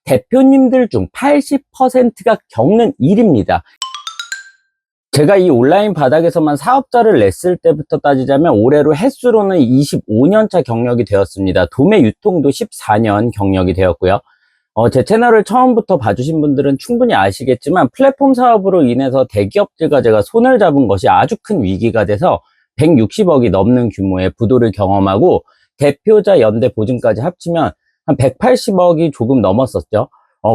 대표님들 중 80%가 겪는 일입니다. 제가 이 온라인 바닥에서만 사업자를 냈을 때부터 따지자면 올해로 횟수로는 25년차 경력이 되었습니다. 도매 유통도 14년 경력이 되었고요. 제 채널을 처음부터 봐주신 분들은 충분히 아시겠지만 플랫폼 사업으로 인해서 대기업들과 제가 손을 잡은 것이 아주 큰 위기가 돼서 160억이 넘는 규모의 부도를 경험하고 대표자 연대 보증까지 합치면 한 180억이 조금 넘었었죠.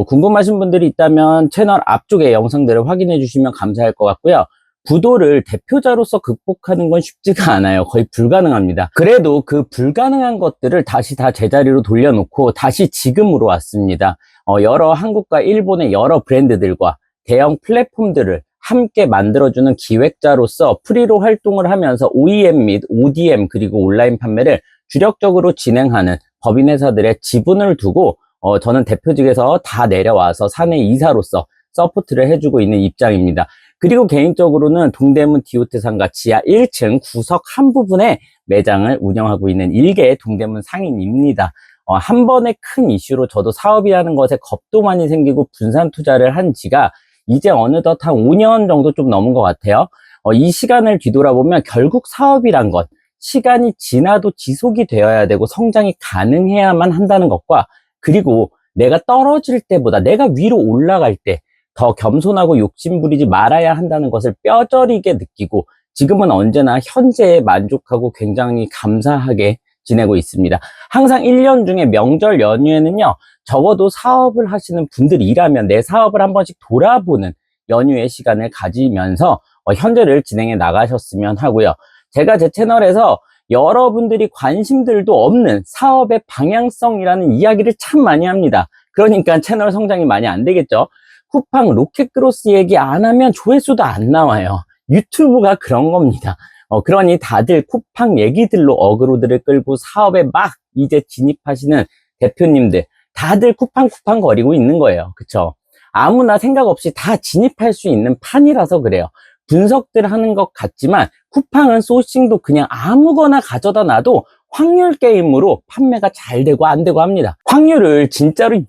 궁금하신 분들이 있다면 채널 앞쪽에 영상들을 확인해 주시면 감사할 것 같고요. 부도를 대표자로서 극복하는 건 쉽지가 않아요. 거의 불가능합니다. 그래도 그 불가능한 것들을 다시 다 제자리로 돌려놓고 다시 지금으로 왔습니다. 여러 한국과 일본의 여러 브랜드들과 대형 플랫폼들을 함께 만들어주는 기획자로서 프리로 활동을 하면서 OEM 및 ODM 그리고 온라인 판매를 주력적으로 진행하는 법인회사들의 지분을 두고 저는 대표직에서 다 내려와서 사내 이사로서 서포트를 해주고 있는 입장입니다. 그리고 개인적으로는 동대문 디오트상가 지하 1층 구석 한 부분에 매장을 운영하고 있는 일개 동대문 상인입니다. 한 번의 큰 이슈로 저도 사업이라는 것에 겁도 많이 생기고 분산 투자를 한 지가 이제 어느덧 한 5년 정도 좀 넘은 것 같아요. 이 시간을 뒤돌아보면 결국 사업이란 것, 시간이 지나도 지속이 되어야 되고 성장이 가능해야만 한다는 것과 그리고 내가 떨어질 때보다 내가 위로 올라갈 때 더 겸손하고 욕심부리지 말아야 한다는 것을 뼈저리게 느끼고 지금은 언제나 현재에 만족하고 굉장히 감사하게 지내고 있습니다. 항상 1년 중에 명절 연휴에는요, 적어도 사업을 하시는 분들이라면 내 사업을 한 번씩 돌아보는 연휴의 시간을 가지면서 현재를 진행해 나가셨으면 하고요. 제가 제 채널에서 여러분들이 관심들도 없는 사업의 방향성이라는 이야기를 참 많이 합니다. 그러니까 채널 성장이 많이 안 되겠죠. 쿠팡 로켓크로스 얘기 안 하면 조회수도 안 나와요. 유튜브가 그런 겁니다. 그러니 다들 쿠팡 얘기들로 어그로들을 끌고 사업에 막 이제 진입하시는 대표님들 다들 쿠팡 거리고 있는 거예요. 그쵸? 아무나 생각 없이 다 진입할 수 있는 판이라서 그래요. 분석들 하는 것 같지만 쿠팡은 소싱도 그냥 아무거나 가져다 놔도 확률 게임으로 판매가 잘 되고 안 되고 합니다. 확률을 진짜로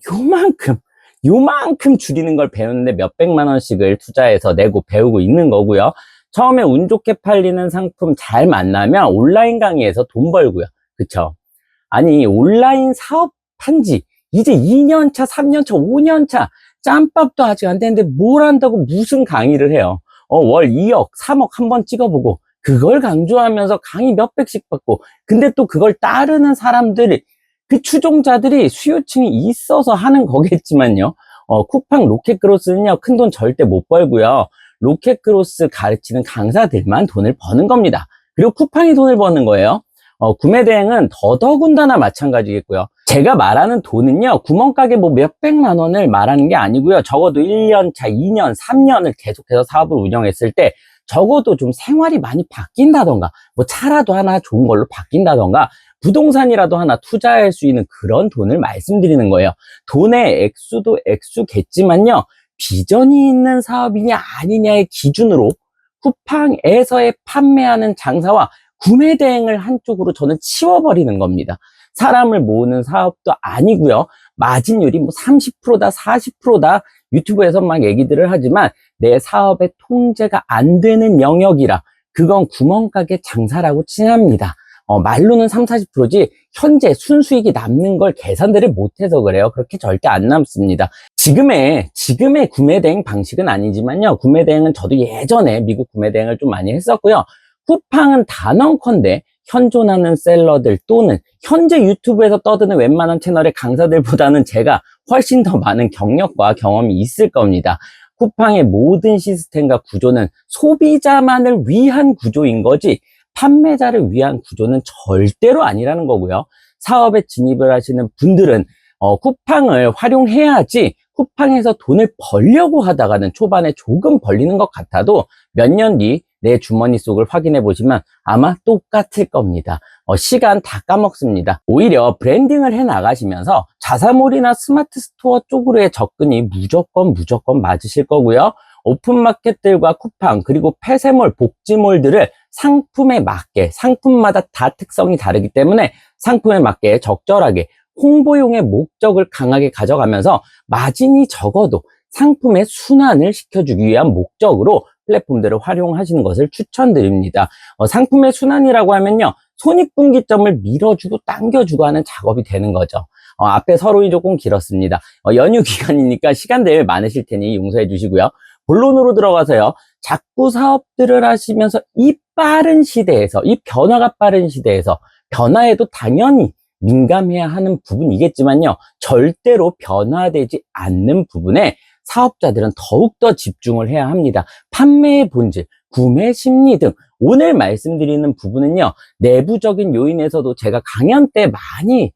요만큼 줄이는 걸 배우는데 몇백만 원씩을 투자해서 내고 배우고 있는 거고요. 처음에 운 좋게 팔리는 상품 잘 만나면 온라인 강의에서 돈 벌고요. 그쵸? 아니 온라인 사업 한지 이제 2년차, 3년차, 5년차 짬밥도 아직 안 되는데 뭘 한다고 무슨 강의를 해요. 월 2억, 3억 한번 찍어보고 그걸 강조하면서 강의 몇백씩 받고 근데 또 그걸 따르는 사람들이 그 추종자들이 수요층이 있어서 하는 거겠지만요. 쿠팡 로켓크로스는요, 큰돈 절대 못 벌고요. 로켓크로스 가르치는 강사들만 돈을 버는 겁니다. 그리고 쿠팡이 돈을 버는 거예요. 구매 대행은 더더군다나 마찬가지겠고요. 제가 말하는 돈은요, 구멍가게 뭐 몇백만 원을 말하는 게 아니고요. 적어도 1년차, 2년, 3년을 계속해서 사업을 운영했을 때 적어도 좀 생활이 많이 바뀐다던가 뭐 차라도 하나 좋은 걸로 바뀐다던가 부동산이라도 하나 투자할 수 있는 그런 돈을 말씀드리는 거예요. 돈의 액수도 액수겠지만요. 비전이 있는 사업이냐 아니냐의 기준으로 쿠팡에서의 판매하는 장사와 구매 대행을 한쪽으로 저는 치워버리는 겁니다. 사람을 모으는 사업도 아니고요. 마진율이 뭐 30%다 40%다 유튜브에서 막 얘기들을 하지만 내 사업의 통제가 안 되는 영역이라 그건 구멍가게 장사라고 칭합니다. 말로는 30, 40%지 현재 순수익이 남는 걸 계산들을 못해서 그래요. 그렇게 절대 안 남습니다. 지금의 구매 대행 방식은 아니지만요. 구매 대행은 저도 예전에 미국 구매 대행을 좀 많이 했었고요. 쿠팡은 단언컨대 현존하는 셀러들 또는 현재 유튜브에서 떠드는 웬만한 채널의 강사들보다는 제가 훨씬 더 많은 경력과 경험이 있을 겁니다. 쿠팡의 모든 시스템과 구조는 소비자만을 위한 구조인 거지 판매자를 위한 구조는 절대로 아니라는 거고요. 사업에 진입을 하시는 분들은 쿠팡을 활용해야지 쿠팡에서 돈을 벌려고 하다가는 초반에 조금 벌리는 것 같아도 몇 년 뒤 내 주머니 속을 확인해 보시면 아마 똑같을 겁니다. 시간 다 까먹습니다. 오히려 브랜딩을 해 나가시면서 자사몰이나 스마트 스토어 쪽으로의 접근이 무조건 맞으실 거고요. 오픈마켓들과 쿠팡 그리고 폐쇄몰, 복지몰들을 상품에 맞게 상품마다 다 특성이 다르기 때문에 상품에 맞게 적절하게 홍보용의 목적을 강하게 가져가면서 마진이 적어도 상품의 순환을 시켜주기 위한 목적으로 플랫폼들을 활용하시는 것을 추천드립니다. 상품의 순환이라고 하면요, 손익분기점을 밀어주고 당겨주고 하는 작업이 되는 거죠. 앞에 서론이 조금 길었습니다. 연휴 기간이니까 시간대에 많으실 테니 용서해 주시고요. 본론으로 들어가서요, 자꾸 사업들을 하시면서 이 빠른 시대에서, 이 변화가 빠른 시대에서 변화에도 당연히 민감해야 하는 부분이겠지만요, 절대로 변화되지 않는 부분에 사업자들은 더욱더 집중을 해야 합니다. 판매의 본질, 구매 심리 등 오늘 말씀드리는 부분은요, 내부적인 요인에서도 제가 강연 때 많이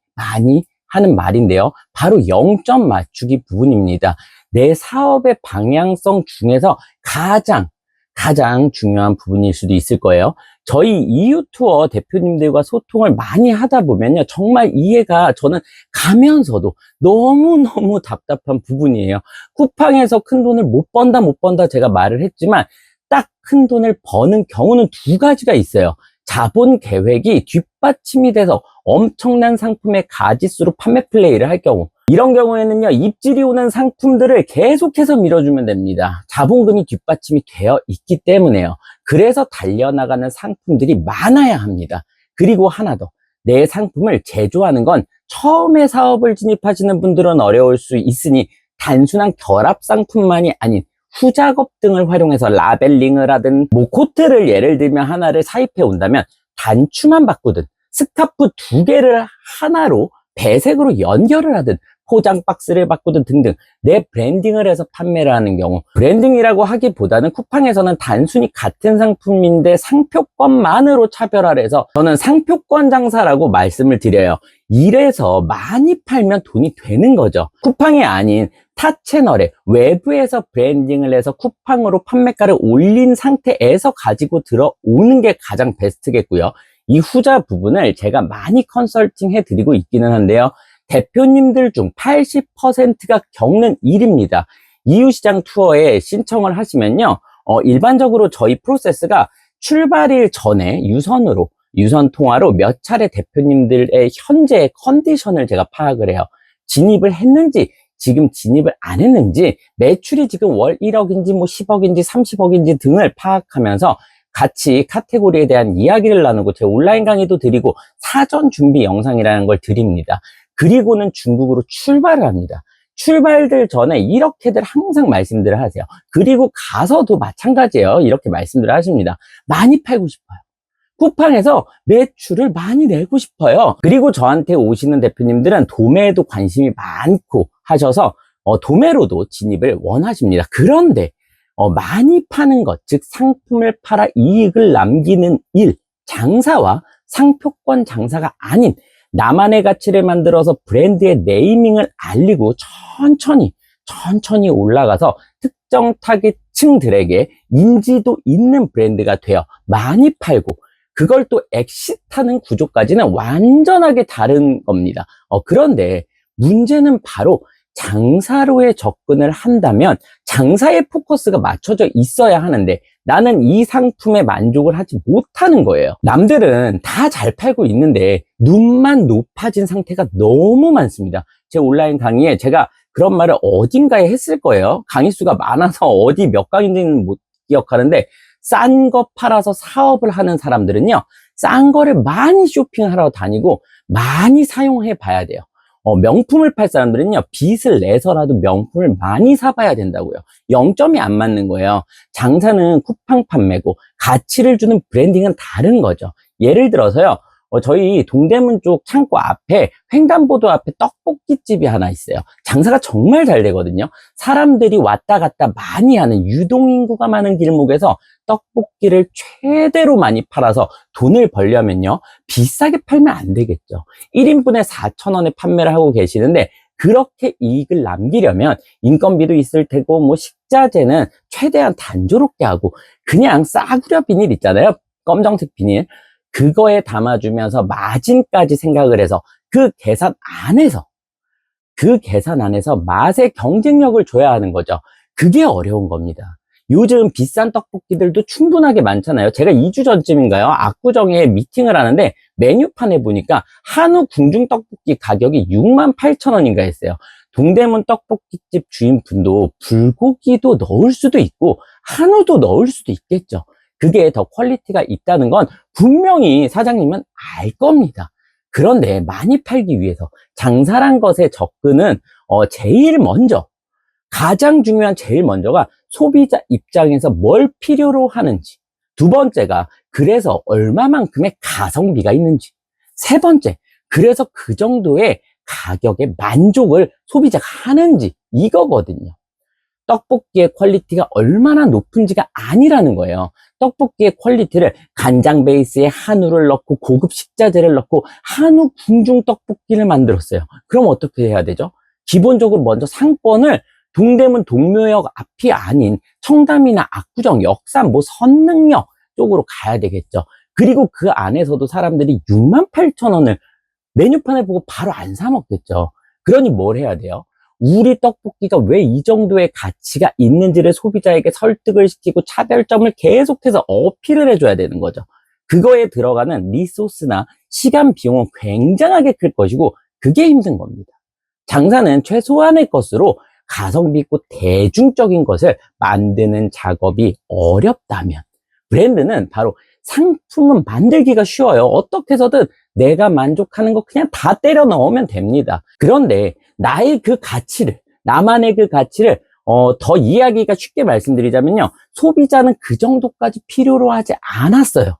하는 말인데요, 바로 0점 맞추기 부분입니다. 내 사업의 방향성 중에서 가장 중요한 부분일 수도 있을 거예요. 저희 이유투어 대표님들과 소통을 많이 하다 보면요, 정말 이해가 저는 가면서도 너무너무 답답한 부분이에요. 쿠팡에서 큰 돈을 못 번다 제가 말을 했지만 딱 큰 돈을 버는 경우는 두 가지가 있어요. 자본 계획이 뒷받침이 돼서 엄청난 상품의 가짓수로 판매 플레이를 할 경우, 이런 경우에는요, 입질이 오는 상품들을 계속해서 밀어주면 됩니다. 자본금이 뒷받침이 되어 있기 때문에요. 그래서 달려나가는 상품들이 많아야 합니다. 그리고 하나 더, 내 상품을 제조하는 건 처음에 사업을 진입하시는 분들은 어려울 수 있으니 단순한 결합 상품만이 아닌 후작업 등을 활용해서 라벨링을 하든, 코트를 예를 들면 하나를 사입해 온다면 단추만 바꾸든, 스카프 2개를 하나로 배색으로 연결을 하든, 포장 박스를 바꾸든 등등 내 브랜딩을 해서 판매를 하는 경우, 브랜딩이라고 하기보다는 쿠팡에서는 단순히 같은 상품인데 상표권만으로 차별화를 해서 저는 상표권 장사라고 말씀을 드려요. 이래서 많이 팔면 돈이 되는 거죠. 쿠팡이 아닌 타 채널에 외부에서 브랜딩을 해서 쿠팡으로 판매가를 올린 상태에서 가지고 들어오는 게 가장 베스트겠고요. 이 후자 부분을 제가 많이 컨설팅 해드리고 있기는 한데요, 대표님들 중 80%가 겪는 일입니다. 이유시장 투어에 신청을 하시면요, 일반적으로 저희 프로세스가 출발일 전에 유선 통화로 몇 차례 대표님들의 현재 컨디션을 제가 파악을 해요. 진입을 했는지, 지금 진입을 안 했는지, 매출이 지금 월 1억인지 10억인지 30억인지 등을 파악하면서 같이 카테고리에 대한 이야기를 나누고 제 온라인 강의도 드리고 사전 준비 영상이라는 걸 드립니다. 그리고는 중국으로 출발을 합니다. 출발들 전에 이렇게들 항상 말씀들을 하세요. 그리고 가서도 마찬가지예요. 이렇게 말씀들을 하십니다. 많이 팔고 싶어요. 쿠팡에서 매출을 많이 내고 싶어요. 그리고 저한테 오시는 대표님들은 도매에도 관심이 많고 하셔서 도매로도 진입을 원하십니다. 그런데 많이 파는 것, 즉 상품을 팔아 이익을 남기는 일, 장사와 상표권 장사가 아닌 나만의 가치를 만들어서 브랜드의 네이밍을 알리고 천천히 올라가서 특정 타겟층들에게 인지도 있는 브랜드가 되어 많이 팔고, 그걸 또 엑시트하는 구조까지는 완전하게 다른 겁니다. 그런데 문제는 바로 장사로의 접근을 한다면 장사의 포커스가 맞춰져 있어야 하는데 나는 이 상품에 만족을 하지 못하는 거예요. 남들은 다 잘 팔고 있는데 눈만 높아진 상태가 너무 많습니다. 제 온라인 강의에 제가 그런 말을 어딘가에 했을 거예요. 강의 수가 많아서 어디 몇 강인지는 못 기억하는데, 싼 거 팔아서 사업을 하는 사람들은요, 싼 거를 많이 쇼핑하러 다니고 많이 사용해 봐야 돼요. 명품을 팔 사람들은요, 빚을 내서라도 명품을 많이 사봐야 된다고요. 0점이 안 맞는 거예요. 장사는 쿠팡 판매고 가치를 주는 브랜딩은 다른 거죠. 예를 들어서요, 저희 동대문 쪽 창고 앞에, 횡단보도 앞에 떡볶이집이 하나 있어요. 장사가 정말 잘 되거든요. 사람들이 왔다 갔다 많이 하는 유동인구가 많은 길목에서 떡볶이를 최대로 많이 팔아서 돈을 벌려면요, 비싸게 팔면 안 되겠죠. 1인분에 4,000원에 판매를 하고 계시는데, 그렇게 이익을 남기려면 인건비도 있을 테고, 식자재는 최대한 단조롭게 하고, 그냥 싸구려 비닐 있잖아요, 검정색 비닐, 그거에 담아주면서 마진까지 생각을 해서 그 계산 안에서 맛의 경쟁력을 줘야 하는 거죠. 그게 어려운 겁니다. 요즘 비싼 떡볶이들도 충분하게 많잖아요. 제가 2주 전쯤인가요? 압구정에 미팅을 하는데 메뉴판에 보니까 한우 궁중 떡볶이 가격이 68,000원인가 했어요. 동대문 떡볶이집 주인분도 불고기도 넣을 수도 있고 한우도 넣을 수도 있겠죠. 그게 더 퀄리티가 있다는 건 분명히 사장님은 알 겁니다. 그런데 많이 팔기 위해서 장사란 것에 접근은 제일 먼저, 가장 중요한 제일 먼저가 소비자 입장에서 뭘 필요로 하는지, 두 번째가 그래서 얼마만큼의 가성비가 있는지, 세 번째 그래서 그 정도의 가격에 만족을 소비자가 하는지, 이거거든요. 떡볶이의 퀄리티가 얼마나 높은지가 아니라는 거예요. 떡볶이의 퀄리티를 간장 베이스에 한우를 넣고 고급 식자재를 넣고 한우 궁중 떡볶이를 만들었어요. 그럼 어떻게 해야 되죠? 기본적으로 먼저 상권을 동대문 동묘역 앞이 아닌 청담이나 압구정, 역삼, 선능역 쪽으로 가야 되겠죠. 그리고 그 안에서도 사람들이 68,000원을 메뉴판을 보고 바로 안 사 먹겠죠. 그러니 뭘 해야 돼요? 우리 떡볶이가 왜 이 정도의 가치가 있는지를 소비자에게 설득을 시키고 차별점을 계속해서 어필을 해줘야 되는 거죠. 그거에 들어가는 리소스나 시간 비용은 굉장하게 클 것이고 그게 힘든 겁니다. 장사는 최소한의 것으로 가성비 있고 대중적인 것을 만드는 작업이 어렵다면 브랜드는 바로 상품은 만들기가 쉬워요. 어떻게 해서든 내가 만족하는 거 그냥 다 때려 넣으면 됩니다. 그런데 나의 그 가치를, 나만의 그 가치를 더 이야기가 쉽게 말씀드리자면요. 소비자는 그 정도까지 필요로 하지 않았어요.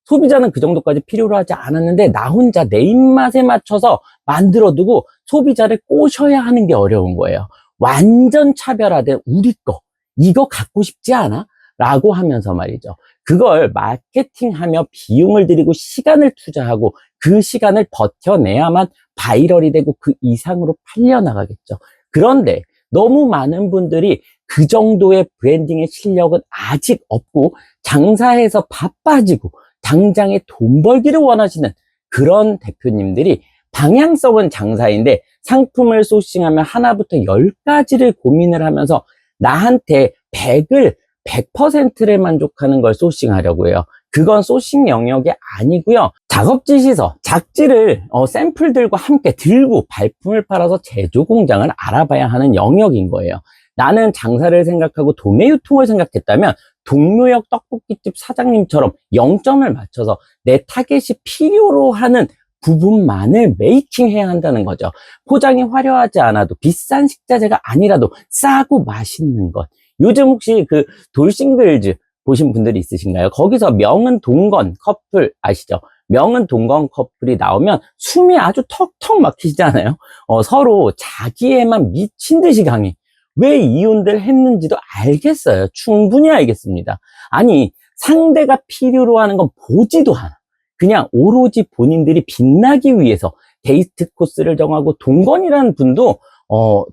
소비자는 그 정도까지 필요로 하지 않았는데 나 혼자 내 입맛에 맞춰서 만들어두고 소비자를 꼬셔야 하는 게 어려운 거예요. 완전 차별화된 우리 거, 이거 갖고 싶지 않아? 라고 하면서 말이죠. 그걸 마케팅하며 비용을 들이고 시간을 투자하고 그 시간을 버텨내야만 바이럴이 되고 그 이상으로 팔려나가겠죠. 그런데 너무 많은 분들이 그 정도의 브랜딩의 실력은 아직 없고 장사해서 바빠지고 당장에 돈 벌기를 원하시는 그런 대표님들이 방향성은 장사인데 상품을 소싱하면 하나부터 10가지를 고민을 하면서 나한테 100%를 만족하는 걸 소싱하려고 해요. 그건 소싱 영역이 아니고요. 작업지 시서, 작지를 샘플들과 함께 들고 발품을 팔아서 제조 공장을 알아봐야 하는 영역인 거예요. 나는 장사를 생각하고 도매 유통을 생각했다면 동묘역 떡볶이집 사장님처럼 0점을 맞춰서 내 타겟이 필요로 하는 부분만을 메이킹해야 한다는 거죠. 포장이 화려하지 않아도 비싼 식자재가 아니라도 싸고 맛있는 것. 요즘 혹시 그 돌싱글즈 보신 분들이 있으신가요? 거기서 명은 동건 커플 아시죠? 명은 동건 커플이 나오면 숨이 아주 턱턱 막히시잖아요. 서로 자기에만 미친 듯이 강해. 왜 이혼들 했는지도 알겠어요. 충분히 알겠습니다. 아니, 상대가 필요로 하는 건 보지도 않아. 그냥 오로지 본인들이 빛나기 위해서 데이트 코스를 정하고 동건이라는 분도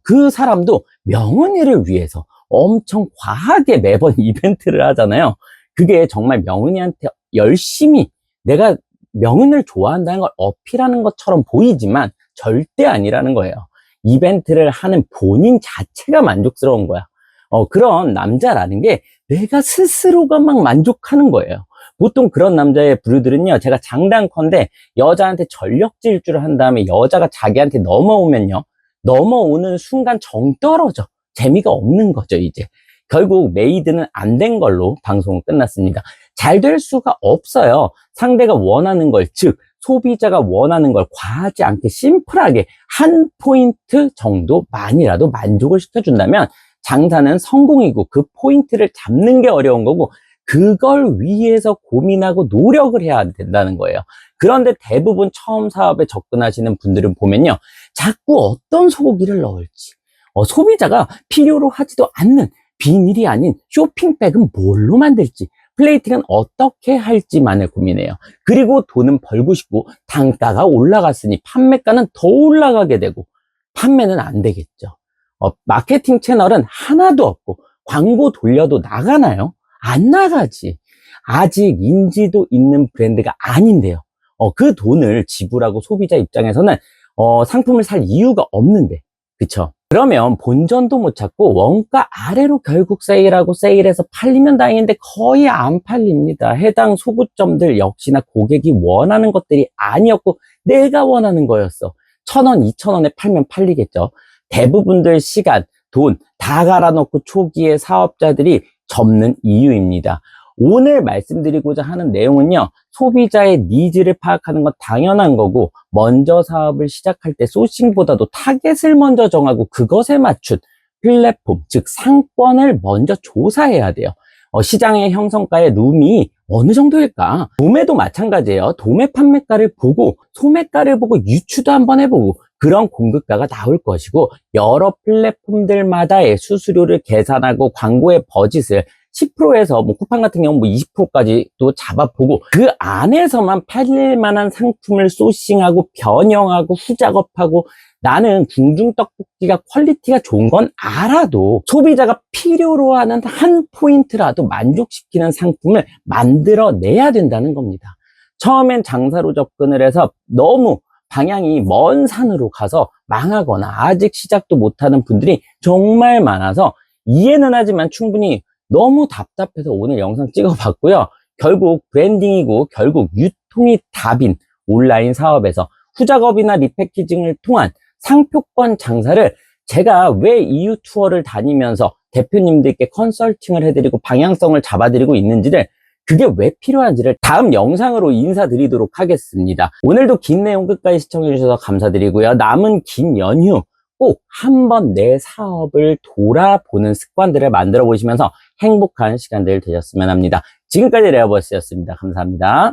그 사람도 명은이를 위해서 엄청 과하게 매번 이벤트를 하잖아요. 그게 정말 명은이한테 열심히 내가 명은을 좋아한다는 걸 어필하는 것처럼 보이지만 절대 아니라는 거예요. 이벤트를 하는 본인 자체가 만족스러운 거야. 그런 남자라는 게 내가 스스로가 막 만족하는 거예요. 보통 그런 남자의 부류들은요, 제가 장단컨대 여자한테 전력 질주를 한 다음에 여자가 자기한테 넘어오면요, 넘어오는 순간 정 떨어져. 재미가 없는 거죠, 이제. 결국 메이드는 안 된 걸로 방송은 끝났습니다. 잘 될 수가 없어요. 상대가 원하는 걸, 즉 소비자가 원하는 걸 과하지 않게 심플하게 한 포인트 정도만이라도 만족을 시켜준다면 장사는 성공이고 그 포인트를 잡는 게 어려운 거고 그걸 위해서 고민하고 노력을 해야 된다는 거예요. 그런데 대부분 처음 사업에 접근하시는 분들은 보면요, 자꾸 어떤 소고기를 넣을지, 소비자가 필요로 하지도 않는 비닐이 아닌 쇼핑백은 뭘로 만들지, 플레이팅은 어떻게 할지만을 고민해요. 그리고 돈은 벌고 싶고 단가가 올라갔으니 판매가는 더 올라가게 되고 판매는 안 되겠죠. 마케팅 채널은 하나도 없고 광고 돌려도 나가나요? 안 나가지. 아직 인지도 있는 브랜드가 아닌데요. 그 돈을 지불하고 소비자 입장에서는 상품을 살 이유가 없는데 그쵸? 그러면 본전도 못 찾고 원가 아래로 결국 세일하고 세일해서 팔리면 다행인데 거의 안 팔립니다. 해당 소구점들 역시나 고객이 원하는 것들이 아니었고 내가 원하는 거였어. 1,000원, 2,000원에 팔면 팔리겠죠. 대부분들 시간, 돈 다 갈아넣고 초기에 사업자들이 접는 이유입니다. 오늘 말씀드리고자 하는 내용은요, 소비자의 니즈를 파악하는 건 당연한 거고, 먼저 사업을 시작할 때 소싱보다도 타겟을 먼저 정하고 그것에 맞춘 플랫폼, 즉 상권을 먼저 조사해야 돼요. 시장의 형성가의 룸이 어느 정도일까? 도매도 마찬가지예요. 도매 판매가를 보고 소매가를 보고 유추도 한번 해보고 그런 공급가가 나올 것이고, 여러 플랫폼들마다의 수수료를 계산하고 광고의 버짓을 10%에서 뭐 쿠팡 같은 경우 뭐 20%까지 또 잡아보고 그 안에서만 팔릴 만한 상품을 소싱하고 변형하고 후작업하고, 나는 궁중 떡볶이가 퀄리티가 좋은 건 알아도 소비자가 필요로 하는 한 포인트라도 만족시키는 상품을 만들어내야 된다는 겁니다. 처음엔 장사로 접근을 해서 너무 방향이 먼 산으로 가서 망하거나 아직 시작도 못하는 분들이 정말 많아서 이해는 하지만 충분히 너무 답답해서 오늘 영상 찍어봤고요. 결국 브랜딩이고 결국 유통이 답인 온라인 사업에서 후작업이나 리패키징을 통한 상표권 장사를 제가 왜 EU 투어를 다니면서 대표님들께 컨설팅을 해드리고 방향성을 잡아드리고 있는지를, 그게 왜 필요한지를 다음 영상으로 인사드리도록 하겠습니다. 오늘도 긴 내용 끝까지 시청해주셔서 감사드리고요. 남은 긴 연휴 꼭 한번 내 사업을 돌아보는 습관들을 만들어 보시면서 행복한 시간들 되셨으면 합니다. 지금까지 레어버스였습니다. 감사합니다.